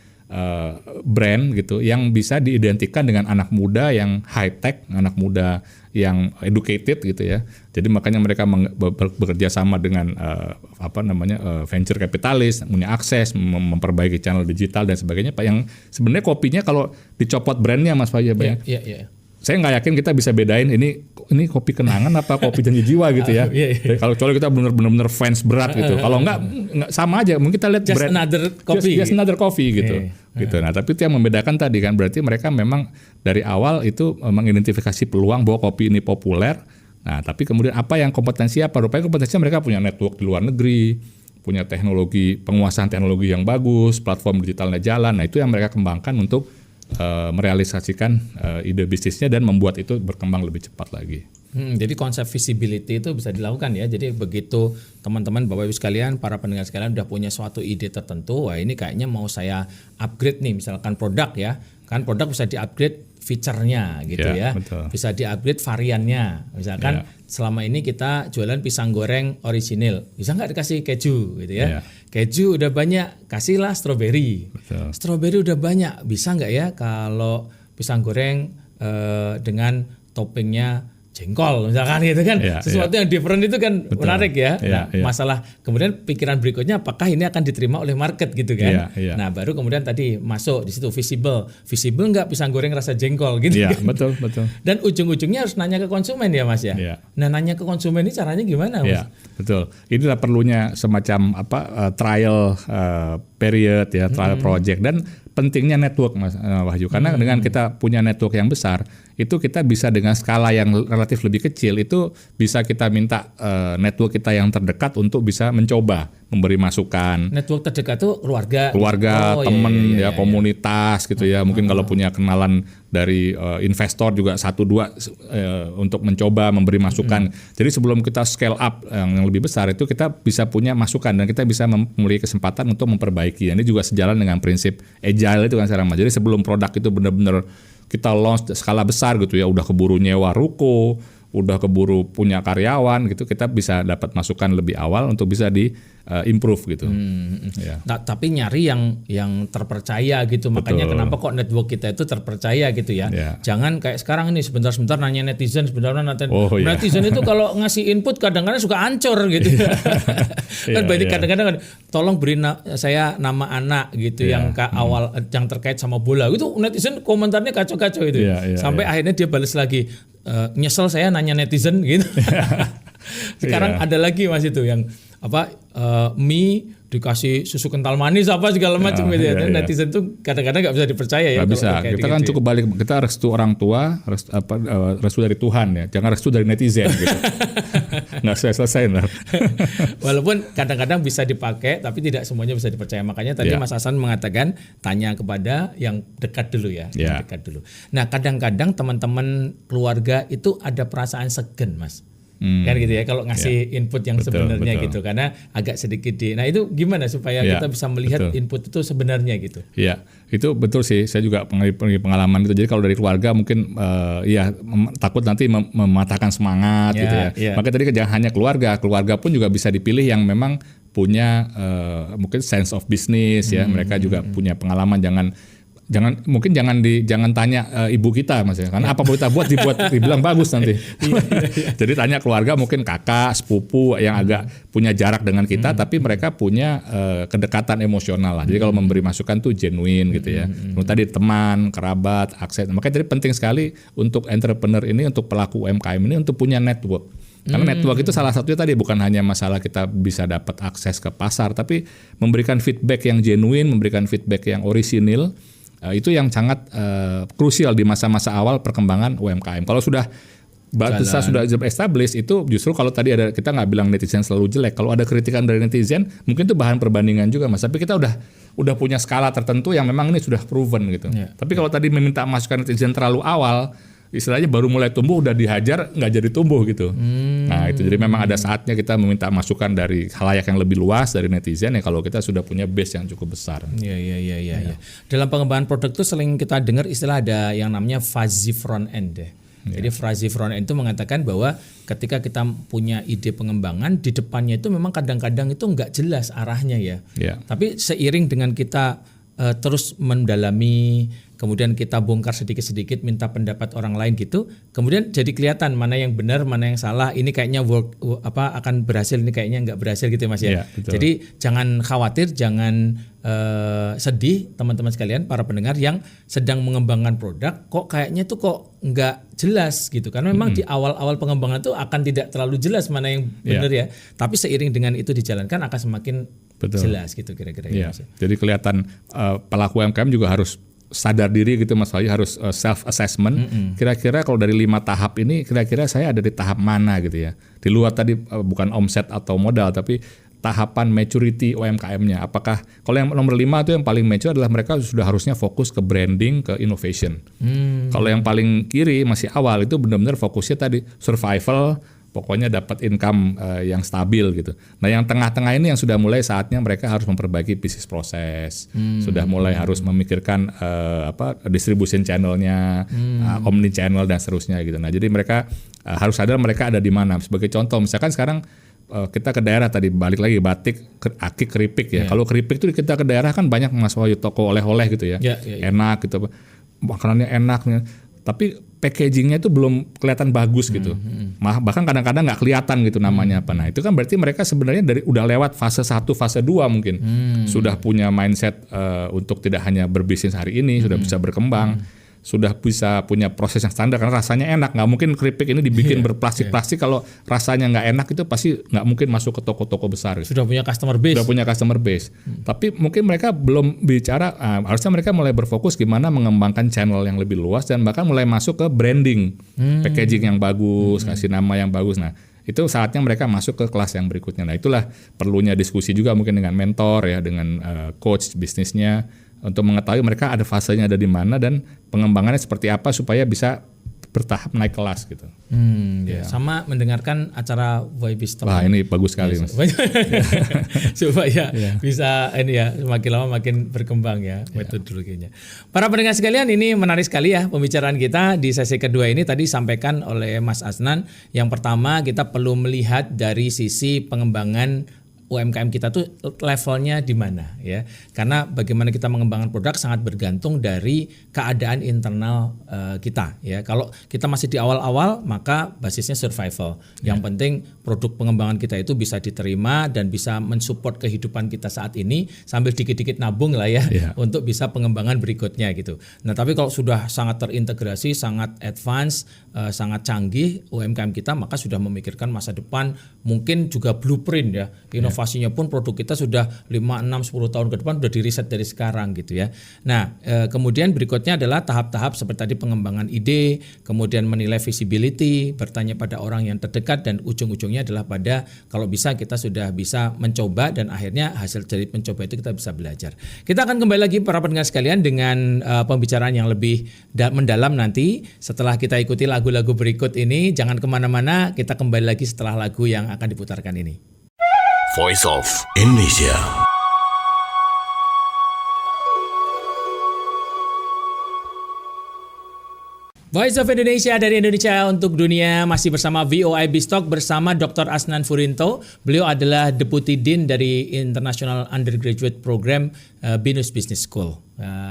brand gitu yang bisa diidentikan dengan anak muda yang high tech, anak muda yang educated gitu ya. Jadi makanya mereka bekerja sama dengan venture capitalis, punya akses, memperbaiki channel digital dan sebagainya. Pak, yang sebenarnya kopinya kalau dicopot brandnya Mas Fajar, saya nggak yakin kita bisa bedain ini kopi kenangan apa kopi janji jiwa gitu ya. Kalau kita benar-benar fans berat gitu. Kalau nggak sama aja. Mungkin kita lihat
just another coffee
gitu. Nah, tapi itu yang membedakan tadi kan, berarti mereka memang dari awal itu mengidentifikasi peluang bahwa kopi ini populer. Nah, tapi kemudian apa yang kompetensi apa? Rupanya kompetensinya mereka punya network di luar negeri, punya teknologi, penguasaan teknologi yang bagus, platform digitalnya jalan. Nah, itu yang mereka kembangkan untuk merealisasikan ide bisnisnya dan membuat itu berkembang lebih cepat lagi.
Jadi konsep visibility itu bisa dilakukan ya. Jadi begitu teman-teman Bapak Ibu sekalian, para pendengar sekalian udah punya suatu ide tertentu, wah ini kayaknya mau saya upgrade nih, misalkan produk ya. Kan produk bisa di-upgrade feature-nya gitu ya.
Betul.
Bisa di-upgrade variannya. Misalkan selama ini kita jualan pisang goreng original, bisa nggak dikasih keju gitu ya. Keju udah banyak, kasihlah strawberry. Strawberry udah banyak, bisa nggak ya kalau pisang goreng dengan toppingnya jengkol misalkan gitu kan, sesuatu yang different itu kan menarik ya. Masalah kemudian pikiran berikutnya apakah ini akan diterima oleh market gitu kan. Nah baru kemudian tadi masuk di situ visible nggak pisang goreng rasa jengkol gitu kan. Betul. Dan ujung-ujungnya harus nanya ke konsumen ya Mas ya. Nah nanya ke konsumen ini caranya gimana Mas?
Betul. Inilah perlunya semacam trial period ya, trial project, dan pentingnya network Mas Wahyu, karena dengan kita punya network yang besar itu kita bisa dengan skala yang relatif lebih kecil itu bisa kita minta network kita yang terdekat untuk bisa mencoba memberi masukan.
Network terdekat tuh keluarga,
teman komunitas gitu ya. Mungkin kalau punya kenalan dari investor juga 1-2 untuk mencoba memberi masukan. Jadi sebelum kita scale up yang lebih besar itu kita bisa punya masukan dan kita bisa memiliki kesempatan untuk memperbaiki. Ini juga sejalan dengan prinsip agile itu kan sekarang Mas. Jadi sebelum produk itu benar-benar kita launch skala besar gitu ya, udah keburu nyewa ruko, udah keburu punya karyawan gitu, kita bisa dapat masukan lebih awal untuk bisa di improve gitu.
Nah, tapi nyari yang terpercaya gitu. Makanya kenapa kok network kita itu terpercaya gitu ya. Jangan kayak sekarang ini sebentar-sebentar nanya netizen, netizen itu kalau ngasih input kadang-kadang suka ancur gitu. Kan berarti kadang-kadang kan tolong beri saya nama anak gitu yang awal yang terkait sama bola. Itu netizen komentarnya kacau-kacau itu. Sampai akhirnya dia balas lagi, nyesel saya nanya netizen gitu. Sekarang ada lagi Mas itu yang mie dikasih susu kental manis apa segala macam gitu ya. Netizen tuh kadang-kadang nggak bisa dipercaya ya.
Nggak bisa. Kita kan cukup balik, kita restu orang tua, restu dari Tuhan ya. Jangan restu dari netizen gitu. Nggak selesai.
Walaupun kadang-kadang bisa dipakai, tapi tidak semuanya bisa dipercaya. Makanya tadi Mas Hasan mengatakan tanya kepada yang dekat dulu ya. Yang dekat dulu. Nah kadang-kadang teman-teman keluarga itu ada perasaan segan Mas. Kan gitu ya kalau ngasih input yang sebenarnya gitu, karena agak sedikit nah itu gimana supaya kita bisa melihat input itu sebenarnya gitu.
Iya, itu betul sih, saya juga pengalaman itu. Jadi kalau dari keluarga mungkin takut nanti mematahkan semangat gitu ya. Maka tadi jangan hanya keluarga pun juga bisa dipilih yang memang punya mungkin sense of business ya. Mereka juga punya pengalaman. Jangan tanya ibu kita Mas ya, karena apa kita buat dibilang bagus nanti. Jadi tanya keluarga, mungkin kakak, sepupu yang agak punya jarak dengan kita, tapi mereka punya kedekatan emosional lah. Jadi kalau memberi masukan tuh genuine gitu ya. Tadi teman, kerabat, akses. Makanya jadi penting sekali untuk entrepreneur ini, untuk pelaku UMKM ini untuk punya network. Karena network itu salah satunya tadi bukan hanya masalah kita bisa dapat akses ke pasar, tapi memberikan feedback yang genuine, memberikan feedback yang orisinil. Itu yang sangat krusial di masa-masa awal perkembangan UMKM. Kalau sudah established itu justru kalau tadi ada, kita nggak bilang netizen selalu jelek. Kalau ada kritikan dari netizen, mungkin itu bahan perbandingan juga Mas. Tapi kita udah punya skala tertentu yang memang ini sudah proven gitu. Tapi kalau tadi meminta masukan netizen terlalu awal, istilahnya baru mulai tumbuh udah dihajar nggak jadi tumbuh gitu. Nah itu jadi memang ada saatnya kita meminta masukan dari khalayak yang lebih luas dari netizen ya kalau kita sudah punya base yang cukup besar.
Iya. Dalam pengembangan produk itu sering kita dengar istilah ada yang namanya fuzzy front end deh. Jadi fuzzy front end itu mengatakan bahwa ketika kita punya ide pengembangan di depannya itu memang kadang-kadang itu nggak jelas arahnya ya. Tapi seiring dengan kita terus mendalami, kemudian kita bongkar sedikit-sedikit, minta pendapat orang lain gitu, kemudian jadi kelihatan mana yang benar, mana yang salah. Ini kayaknya akan berhasil, ini kayaknya nggak berhasil gitu ya Mas ya. Jadi jangan khawatir, jangan sedih teman-teman sekalian, para pendengar yang sedang mengembangkan produk, kok kayaknya tuh kok nggak jelas gitu. Karena memang di awal-awal pengembangan tuh akan tidak terlalu jelas mana yang benar ya. Tapi seiring dengan itu dijalankan akan semakin jelas gitu kira-kira ya.
Jadi kelihatan pelaku UMKM juga harus sadar diri gitu Mas Wahyu, harus self assessment. Kira-kira kalau dari 5 tahap ini kira-kira saya ada di tahap mana gitu ya. Di luar tadi bukan omset atau modal, tapi tahapan maturity UMKM-nya. Apakah kalau yang nomor 5 itu yang paling mature adalah mereka sudah harusnya fokus ke branding, ke innovation. Kalau yang paling kiri masih awal itu benar-benar fokusnya tadi survival, pokoknya dapat income yang stabil gitu. Nah yang tengah-tengah ini yang sudah mulai saatnya mereka harus memperbaiki bisnis proses, sudah mulai harus memikirkan distribution channelnya, omni channel dan seterusnya gitu. Nah jadi mereka harus sadar mereka ada di mana. Sebagai contoh misalkan sekarang kita ke daerah tadi balik lagi batik, akik, keripik ya. Kalau keripik itu kita ke daerah kan banyak Mas Wahyu toko oleh-oleh gitu ya, enak gitu, makanannya enak, tapi packagingnya itu belum kelihatan bagus gitu. Bahkan kadang-kadang nggak kelihatan gitu namanya apa. Nah itu kan berarti mereka sebenarnya udah lewat fase 1, fase 2 mungkin sudah punya mindset untuk tidak hanya berbisnis hari ini, sudah bisa berkembang. Sudah bisa punya proses yang standar karena rasanya enak. Nggak mungkin keripik ini dibikin berplastik-plastik kalau rasanya nggak enak itu pasti nggak mungkin masuk ke toko-toko besar.
Sudah punya customer base. Tapi mungkin mereka belum bicara, harusnya mereka mulai berfokus gimana mengembangkan channel yang lebih luas dan bahkan mulai masuk ke branding, packaging yang bagus, kasih nama yang bagus. Nah itu saatnya mereka masuk ke kelas yang berikutnya. Nah itulah perlunya diskusi juga mungkin dengan mentor ya, dengan coach bisnisnya, untuk mengetahui mereka ada fasenya ada di mana dan pengembangannya seperti apa supaya bisa bertahap naik kelas gitu. Sama mendengarkan acara YB Stock.
Wah ini bagus sekali Mas.
Supaya bisa ini ya semakin lama makin berkembang ya metodologinya. Para pendengar sekalian, ini menarik sekali ya pembicaraan kita di sesi kedua ini. Tadi disampaikan oleh Mas Asnan. Yang pertama kita perlu melihat dari sisi pengembangan UMKM kita tuh levelnya di mana ya, karena bagaimana kita mengembangkan produk sangat bergantung dari keadaan internal kita ya. Kalau kita masih di awal-awal maka basisnya survival. Yang penting produk pengembangan kita itu bisa diterima dan bisa mensupport kehidupan kita saat ini sambil dikit-dikit nabung lah ya untuk bisa pengembangan berikutnya gitu. Nah tapi kalau sudah sangat terintegrasi, sangat advance, sangat canggih UMKM kita, maka sudah memikirkan masa depan, mungkin juga blueprint ya, inovasinya pun produk kita sudah 5, 6, 10 tahun ke depan sudah diriset dari sekarang gitu ya. Nah kemudian berikutnya adalah tahap-tahap seperti tadi pengembangan ide, kemudian menilai visibility, bertanya pada orang yang terdekat, dan ujung-ujungnya adalah pada kalau bisa kita sudah bisa mencoba dan akhirnya hasil dari mencoba itu kita bisa belajar. Kita akan kembali lagi para pendengar sekalian dengan pembicaraan yang lebih mendalam nanti setelah kita ikuti lagu-lagu berikut ini. Jangan kemana-mana, kita kembali lagi setelah lagu yang akan diputarkan ini.
Voice of Indonesia.
Voice of Indonesia dari Indonesia untuk dunia, masih bersama VOIB Stock bersama Dr. Asnan Furinto. Beliau adalah Deputy Dean dari International Undergraduate Program BINUS Business School.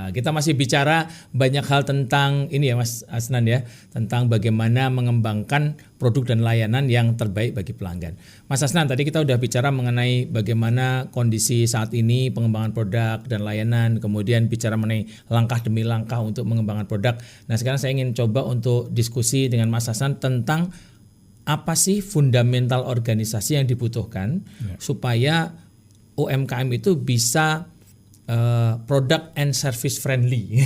Kita masih bicara banyak hal tentang ini ya Mas Asnan ya, tentang bagaimana mengembangkan produk dan layanan yang terbaik bagi pelanggan. Mas Asnan, tadi kita udah bicara mengenai bagaimana kondisi saat ini pengembangan produk dan layanan, kemudian bicara mengenai langkah demi langkah untuk mengembangkan produk. Nah sekarang saya ingin coba untuk diskusi dengan Mas Asnan tentang apa sih fundamental organisasi yang dibutuhkan supaya UMKM itu bisa product and service friendly.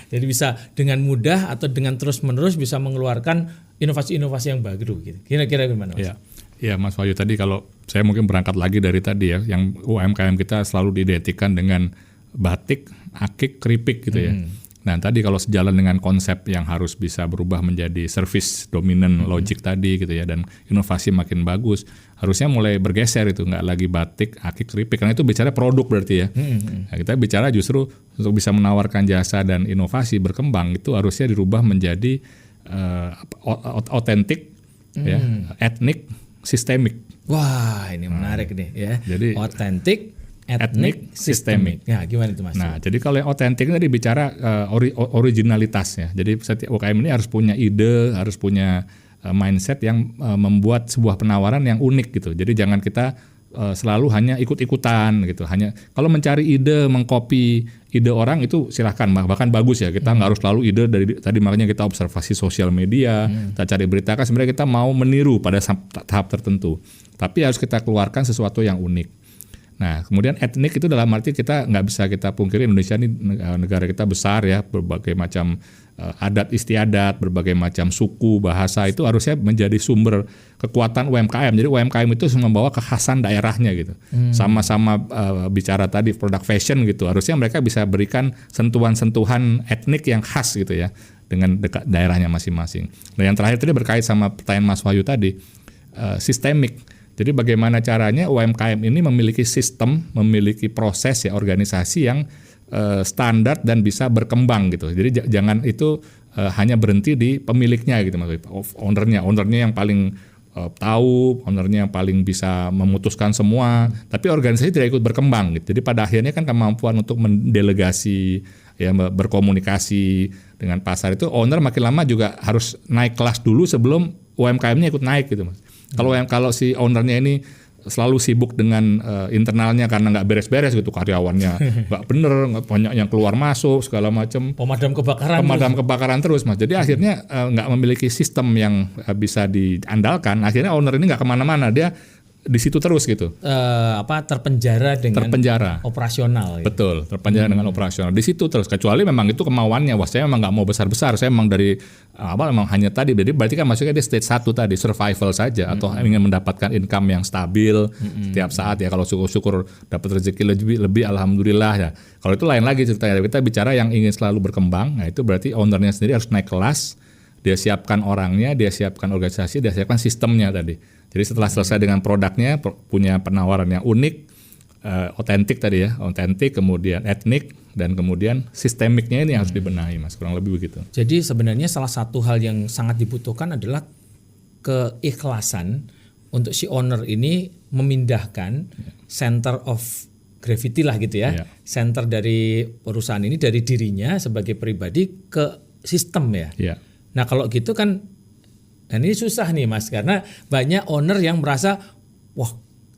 Jadi bisa dengan mudah atau dengan terus-menerus bisa mengeluarkan inovasi-inovasi yang baru gitu. Kira-kira gimana Mas?
Ya Mas Wahyu, tadi kalau saya mungkin berangkat lagi dari tadi ya, yang UMKM kita selalu diidentikan dengan batik, akik, keripik gitu ya. Nah tadi kalau sejalan dengan konsep yang harus bisa berubah menjadi service dominant logic tadi gitu ya, dan inovasi makin bagus, harusnya mulai bergeser itu, nggak lagi batik, akik, keripik, karena itu bicara produk berarti ya. Nah, kita bicara justru untuk bisa menawarkan jasa dan inovasi berkembang itu harusnya dirubah menjadi otentik, ya, etnik, sistemik.
Wah ini menarik nih ya. Jadi otentik, etnik, sistemik. Ya, gimana itu Mas?
Nah, jadi kalau yang otentik tadi bicara originalitas ya. Jadi setiap UMKM ini harus punya ide, harus punya mindset yang membuat sebuah penawaran yang unik gitu. Jadi jangan kita selalu hanya ikut-ikutan gitu. Hanya kalau mencari ide, mengcopy ide orang itu silahkan, bahkan bagus ya. Kita nggak harus selalu ide dari tadi, makanya kita observasi sosial media, kita cari berita kan sebenarnya kita mau meniru pada tahap tertentu. Tapi harus kita keluarkan sesuatu yang unik. Nah, kemudian etnik itu dalam arti kita nggak bisa kita pungkiri Indonesia ini negara kita besar ya, berbagai macam adat istiadat, berbagai macam suku, bahasa itu harusnya menjadi sumber kekuatan UMKM. Jadi UMKM itu membawa kekhasan daerahnya gitu. Sama-sama bicara tadi produk fashion gitu, harusnya mereka bisa berikan sentuhan-sentuhan etnik yang khas gitu ya dengan daerahnya masing-masing. Nah, yang terakhir tadi berkait sama pertanyaan Mas Wahyu tadi, sistemik. Jadi bagaimana caranya UMKM ini memiliki sistem, memiliki proses ya organisasi yang standar dan bisa berkembang gitu. Jadi jangan itu hanya berhenti di pemiliknya gitu, maksudnya ownernya yang paling tahu, ownernya yang paling bisa memutuskan semua, tapi organisasi tidak ikut berkembang gitu. Jadi pada akhirnya kan kemampuan untuk mendelegasi ya berkomunikasi dengan pasar itu owner makin lama juga harus naik kelas dulu sebelum UMKM-nya ikut naik gitu, Mas. Kalau si ownernya ini selalu sibuk dengan internalnya karena nggak beres-beres gitu, karyawannya nggak bener, banyak yang keluar masuk segala macam, pemadam kebakaran terus, Mas. Jadi akhirnya nggak memiliki sistem yang bisa diandalkan. Akhirnya owner ini nggak kemana-mana, dia di situ terus gitu.
Terpenjara dengan operasional. Gitu.
Betul, terpenjara dengan operasional. Di situ terus. Kecuali memang itu kemauannya. Wah, saya memang nggak mau besar-besar. Saya memang dari awal memang hanya tadi. Jadi berarti kan maksudnya di stage 1 tadi survival saja atau ingin mendapatkan income yang stabil setiap saat ya. Kalau syukur-syukur dapat rezeki lebih alhamdulillah ya. Kalau itu lain lagi ceritanya. Kita bicara yang ingin selalu berkembang. Nah, itu berarti ownernya sendiri harus naik kelas. Dia siapkan orangnya, dia siapkan organisasi, dia siapkan sistemnya tadi. Jadi setelah selesai dengan produknya, punya penawaran yang unik, otentik tadi ya, otentik, kemudian etnik, dan kemudian sistemiknya ini harus dibenahi, Mas, kurang lebih begitu.
Jadi sebenarnya salah satu hal yang sangat dibutuhkan adalah keikhlasan untuk si owner ini memindahkan center of gravity lah gitu ya, center dari perusahaan ini dari dirinya sebagai pribadi ke sistem ya. Nah kalau gitu kan, dan ini susah nih Mas, karena banyak owner yang merasa, wah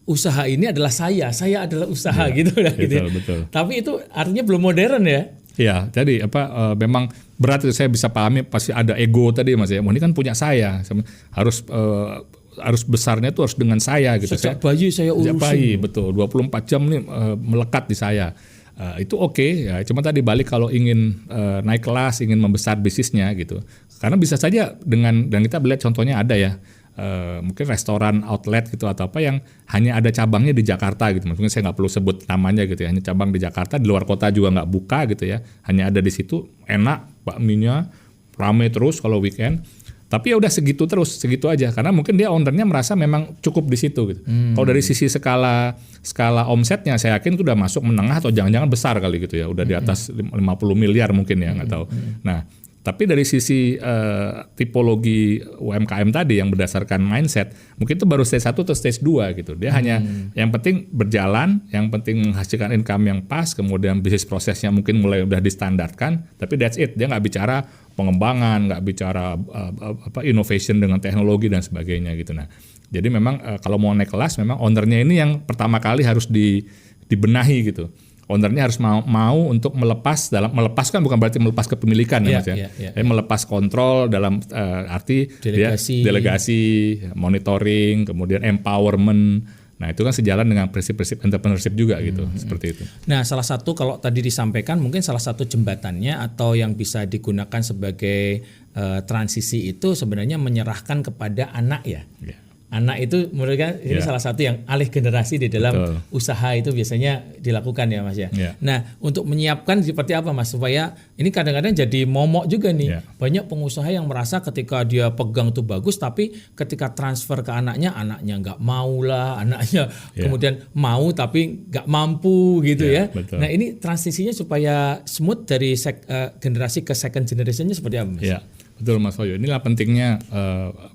usaha ini adalah saya adalah usaha gitu lah gitu.
Betul.
Tapi itu artinya belum modern ya.
Ya, jadi memang berat itu saya bisa pahami, pasti ada ego tadi Mas ya. Ini kan punya saya, harus besarnya tuh harus dengan saya gitu.
Sejak bayi saya urusin.
Sejak bayi, betul. 24 jam nih melekat di saya. Itu oke ya, cuma tadi balik kalau ingin naik kelas, ingin membesar bisnisnya gitu. Karena bisa saja dan kita lihat contohnya ada ya, mungkin restoran outlet gitu atau apa yang hanya ada cabangnya di Jakarta gitu. Mungkin saya nggak perlu sebut namanya gitu ya, hanya cabang di Jakarta, di luar kota juga nggak buka gitu ya. Hanya ada di situ, enak, bakminya rame terus kalau weekend. Tapi ya udah segitu aja karena mungkin dia ownernya merasa memang cukup di situ gitu. Kalau dari sisi skala omsetnya saya yakin itu udah masuk menengah atau jangan-jangan besar kali gitu ya, udah di atas 50 miliar mungkin ya, nggak tahu. Nah, tapi dari sisi tipologi UMKM tadi yang berdasarkan mindset, mungkin itu baru stage 1 atau stage 2 gitu. Dia hanya yang penting berjalan, yang penting menghasilkan income yang pas, kemudian bisnis prosesnya mungkin mulai udah distandarkan, tapi that's it. Dia nggak bicara pengembangan, nggak bicara innovation dengan teknologi dan sebagainya gitu. Nah, jadi memang kalau mau naik kelas, memang ownernya ini yang pertama kali harus dibenahi gitu. Ownernya harus mau untuk melepas kan bukan berarti melepas kepemilikan ya Mas ya. Melepas kontrol dalam arti delegasi, monitoring, kemudian empowerment. Nah itu kan sejalan dengan prinsip-prinsip entrepreneurship juga gitu, seperti itu.
Nah salah satu kalau tadi disampaikan mungkin salah satu jembatannya atau yang bisa digunakan sebagai transisi itu sebenarnya menyerahkan kepada anak ya. Anak itu menurut saya ini salah satu yang alih generasi di dalam usaha itu biasanya dilakukan ya Mas ya. Nah untuk menyiapkan seperti apa Mas supaya ini kadang-kadang jadi momok juga nih. Banyak pengusaha yang merasa ketika dia pegang itu bagus tapi ketika transfer ke anaknya nggak mau lah, anaknya kemudian mau tapi nggak mampu gitu ya.
Betul.
Nah ini transisinya supaya smooth dari generasi ke second generationnya seperti apa Mas?
Betul Mas Wahyu, inilah pentingnya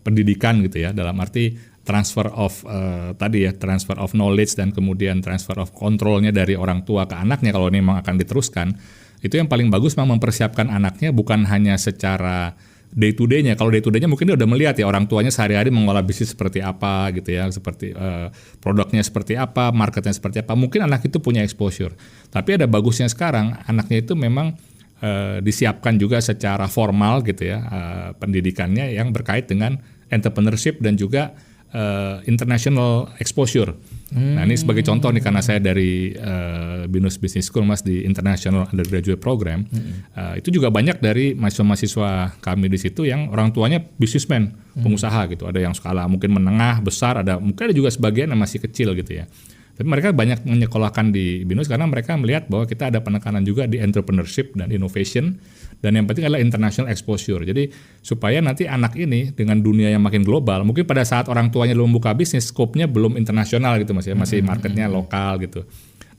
pendidikan gitu ya, dalam arti transfer of transfer of knowledge dan kemudian transfer of kontrolnya dari orang tua ke anaknya kalau ini memang akan diteruskan. Itu yang paling bagus memang mempersiapkan anaknya bukan hanya secara day to day-nya. Kalau day to day-nya mungkin dia udah melihat ya orang tuanya sehari-hari mengolah bisnis seperti apa gitu ya, seperti produknya seperti apa, marketnya seperti apa. Mungkin anak itu punya exposure. Tapi ada bagusnya sekarang anaknya itu memang disiapkan juga secara formal gitu ya, pendidikannya yang berkait dengan entrepreneurship dan juga international exposure. Nah ini sebagai contoh nih, karena saya dari BINUS Business School Mas di International Undergraduate Program, itu juga banyak dari mahasiswa kami di situ yang orang tuanya businessman, pengusaha gitu. Ada yang skala mungkin menengah, besar, mungkin ada juga sebagian yang masih kecil gitu ya. Tapi mereka banyak menyekolahkan di BINUS karena mereka melihat bahwa kita ada penekanan juga di entrepreneurship dan innovation, dan yang penting adalah international exposure. Jadi supaya nanti anak ini dengan dunia yang makin global, mungkin pada saat orang tuanya belum buka bisnis, scope-nya belum internasional gitu Mas ya, masih marketnya lokal gitu.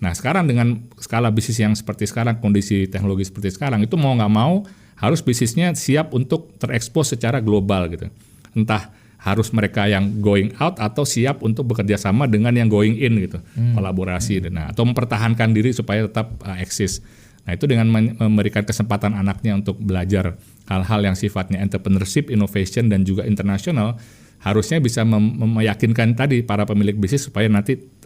Nah sekarang dengan skala bisnis yang seperti sekarang, kondisi teknologi seperti sekarang, itu mau nggak mau harus bisnisnya siap untuk terekspos secara global gitu. Entah harus mereka yang going out atau siap untuk bekerja sama dengan yang going in gitu, kolaborasi, nah, atau mempertahankan diri supaya tetap eksis. Nah itu dengan memberikan kesempatan anaknya untuk belajar hal-hal yang sifatnya entrepreneurship, innovation, dan juga internasional, harusnya bisa meyakinkan tadi para pemilik bisnis supaya nanti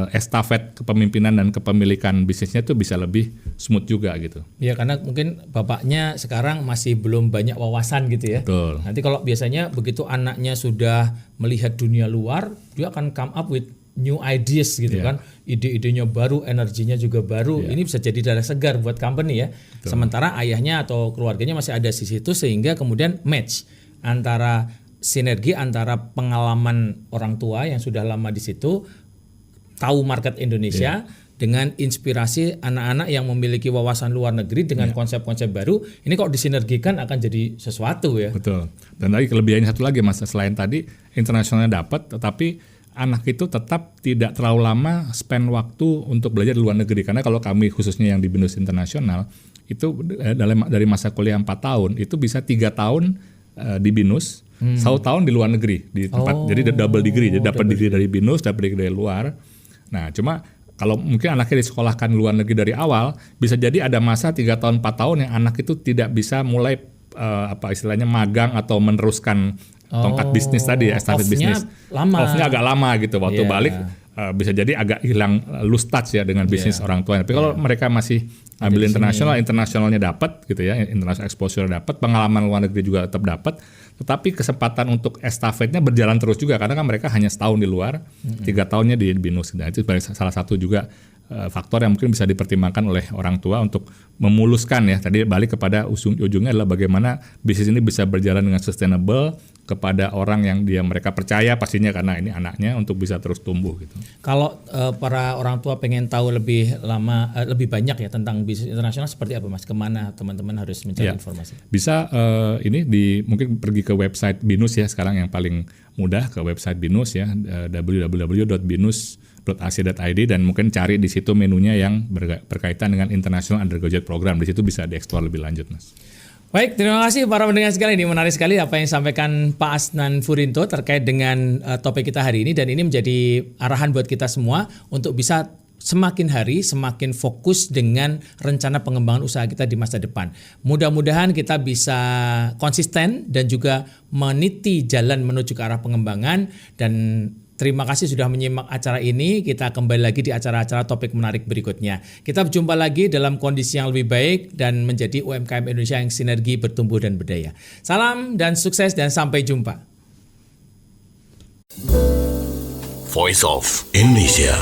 estafet kepemimpinan dan kepemilikan bisnisnya itu bisa lebih smooth juga gitu.
Ya karena mungkin bapaknya sekarang masih belum banyak wawasan gitu ya.
Betul.
Nanti kalau biasanya begitu anaknya sudah melihat dunia luar, dia akan come up with new ideas gitu kan. Ide-idenya baru, energinya juga baru. Ini bisa jadi darah segar buat company ya. Betul. Sementara ayahnya atau keluarganya masih ada di situ, sehingga kemudian match antara sinergi antara pengalaman orang tua yang sudah lama di situ, tahu market Indonesia, dengan inspirasi anak-anak yang memiliki wawasan luar negeri dengan konsep-konsep baru. Ini kok disinergikan akan jadi sesuatu ya.
Betul. Dan lagi kelebihannya satu lagi Mas, selain tadi internasionalnya dapat, tetapi anak itu tetap tidak terlalu lama spend waktu untuk belajar di luar negeri. Karena kalau kami khususnya yang di BINUS Internasional, itu dari masa kuliah 4 tahun, itu bisa 3 tahun di BINUS, 1 tahun di luar negeri di tempat. Jadi double degree, jadi dapat degree dari BINUS, dapat degree dari luar. Nah, cuma kalau mungkin anaknya disekolahkan di luar negeri dari awal, bisa jadi ada masa 3 tahun 4 tahun yang anak itu tidak bisa mulai istilahnya magang atau meneruskan tongkat bisnis tadi, estafet bisnis. Off-nya agak lama gitu, waktu balik bisa jadi agak hilang lose touch ya dengan bisnis orang tuanya. Tapi kalau mereka masih ambil internasionalnya dapat gitu ya, international exposure dapat, pengalaman luar negeri juga tetap dapat, tetapi kesempatan untuk estafetnya berjalan terus juga karena kan mereka hanya setahun di luar, 3 tahunnya di BINUS. Nah, itu salah satu juga faktor yang mungkin bisa dipertimbangkan oleh orang tua untuk memuluskan ya. Tadi balik kepada ujungnya adalah bagaimana bisnis ini bisa berjalan dengan sustainable kepada orang yang mereka percaya pastinya, karena ini anaknya, untuk bisa terus tumbuh gitu.
Kalau para orang tua pengen tahu lebih banyak ya tentang bisnis internasional, seperti apa Mas? Kemana teman-teman harus mencari informasi?
Bisa mungkin pergi ke website BINUS ya, sekarang yang paling mudah ke website BINUS ya, www.binus.ac.id, dan mungkin cari di situ menunya yang berkaitan dengan International Undergraduate Program. Di situ bisa dieksplor lebih lanjut Mas.
Baik, terima kasih para pendengar sekalian. Ini menarik sekali apa yang disampaikan Pak Asnan Furinto terkait dengan topik kita hari ini, dan ini menjadi arahan buat kita semua untuk bisa semakin hari semakin fokus dengan rencana pengembangan usaha kita di masa depan. Mudah-mudahan kita bisa konsisten dan juga meniti jalan menuju ke arah pengembangan. Dan terima kasih sudah menyimak acara ini. Kita kembali lagi di acara-acara topik menarik berikutnya. Kita berjumpa lagi dalam kondisi yang lebih baik dan menjadi UMKM Indonesia yang sinergi, bertumbuh dan berdaya. Salam dan sukses dan sampai jumpa.
Voice of Indonesia.